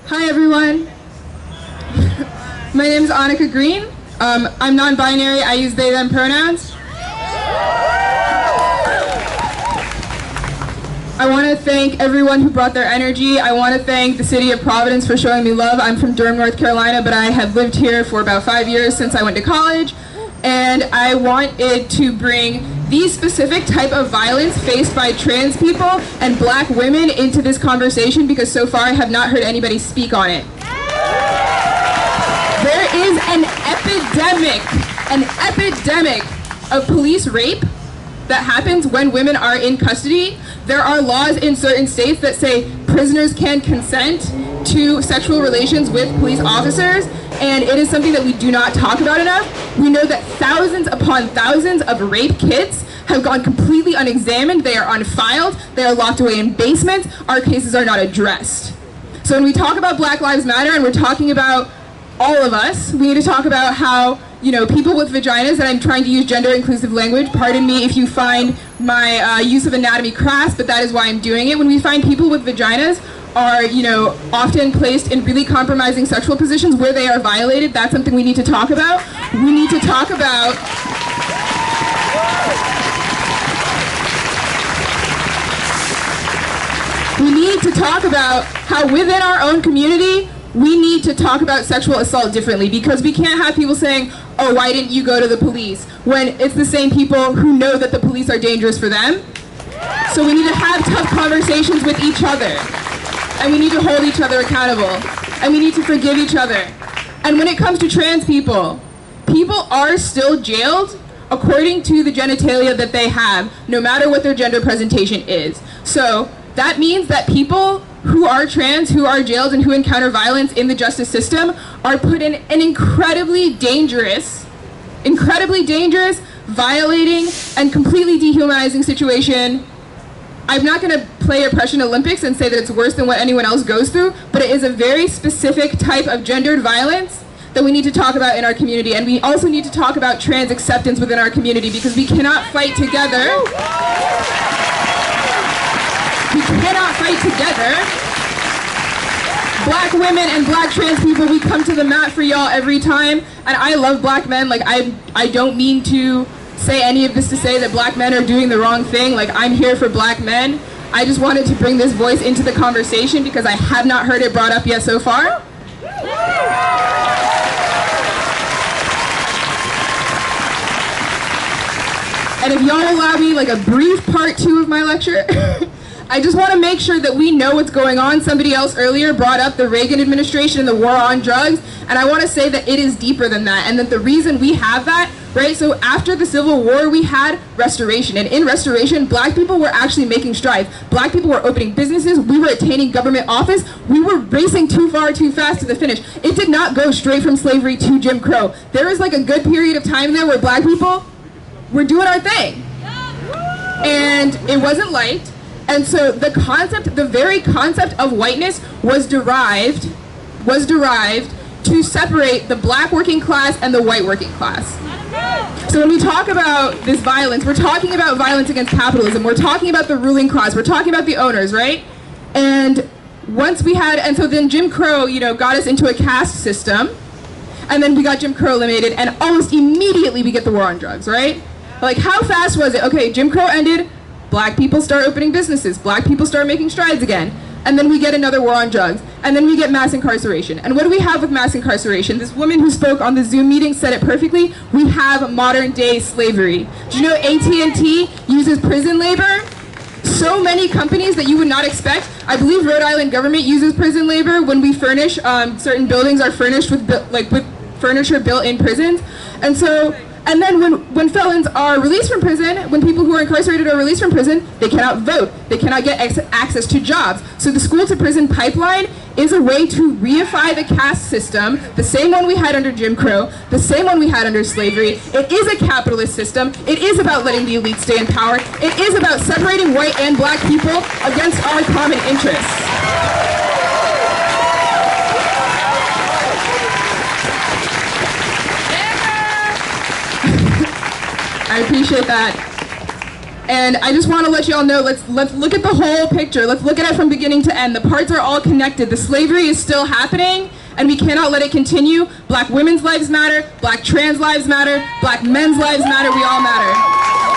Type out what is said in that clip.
Hi everyone. My name is Onika Green. I'm non-binary. I use they, them pronouns. I want to thank everyone who brought their energy. I want to thank the city of Providence for showing me love. I'm from Durham, North Carolina, but I have lived here for about 5 years since I went to college. And I wanted to bring the specific type of violence faced by trans people and black women into this conversation because so far I have not heard anybody speak on it. There is an epidemic of police rape that happens when women are in custody. There are laws in certain states that say prisoners can consent to sexual relations with police officers, and it is something that we do not talk about enough. We know that thousands upon thousands of rape kits have gone completely unexamined. They are unfiled. They are locked away in basements. Our cases are not addressed. So when we talk about Black Lives Matter and we're talking about all of us, we need to talk about how, people with vaginas, and I'm trying to use gender inclusive language. Pardon me if you find my use of anatomy crass, but that is why I'm doing it. When we find people with vaginas are, often placed in really compromising sexual positions where they are violated, that's something we need to talk about. We need to talk about how within our own community, we need to talk about sexual assault differently, because we can't have people saying, oh, why didn't you go to the police, when it's the same people who know that the police are dangerous for them. So we need to have tough conversations with each other, and we need to hold each other accountable, and we need to forgive each other. And when it comes to trans people, people are still jailed according to the genitalia that they have, no matter what their gender presentation is. So that means that people who are trans, who are jailed, and who encounter violence in the justice system are put in an incredibly dangerous, violating, and completely dehumanizing situation. I'm not going to play Oppression Olympics and say that it's worse than what anyone else goes through, but it is a very specific type of gendered violence that we need to talk about in our community. And we also need to talk about trans acceptance within our community, because we cannot fight together. We cannot fight together. Black women and black trans people, we come to the mat for y'all every time. And I love black men. Like, I don't mean to say any of this to say that black men are doing the wrong thing. Like, I'm here for black men. I just wanted to bring this voice into the conversation because I have not heard it brought up yet so far. And if y'all allow me like a brief part 2 of my lecture, I just want to make sure that we know what's going on. Somebody else earlier brought up the Reagan administration and the war on drugs, and I want to say that it is deeper than that, and that the reason we have that, right, so after the Civil War, we had restoration, and in restoration, black people were actually making strides. Black people were opening businesses, we were attaining government office, we were racing too far, too fast to the finish. It did not go straight from slavery to Jim Crow. There was like a good period of time there where black people were doing our thing, and it wasn't liked. And so the very concept of whiteness was derived to separate the black working class and the white working class. So when we talk about this violence, we're talking about violence against capitalism. We're talking about the ruling class. We're talking about the owners, right? And so then Jim Crow, got us into a caste system, and then we got Jim Crow eliminated, and almost immediately we get the war on drugs, right? Like, how fast was it? Okay, Jim Crow ended. Black people start opening businesses. Black people start making strides again. And then we get another war on drugs. And then we get mass incarceration. And what do we have with mass incarceration? This woman who spoke on the Zoom meeting said it perfectly. We have modern day slavery. Do you know AT&T uses prison labor? So many companies that you would not expect. I believe Rhode Island government uses prison labor when we furnish, certain buildings are furnished with furniture built in prisons. And then when felons are released from prison, when people who are incarcerated are released from prison, they cannot vote. They cannot get access to jobs. So the school to prison pipeline is a way to reify the caste system, the same one we had under Jim Crow, the same one we had under slavery. It is a capitalist system. It is about letting the elite stay in power. It is about separating white and black people against our common interests. I appreciate that. And I just want to let you all know, let's look at the whole picture. Let's look at it from beginning to end. The parts are all connected. The slavery is still happening, and we cannot let it continue. Black women's lives matter. Black trans lives matter. Black men's lives matter. We all matter.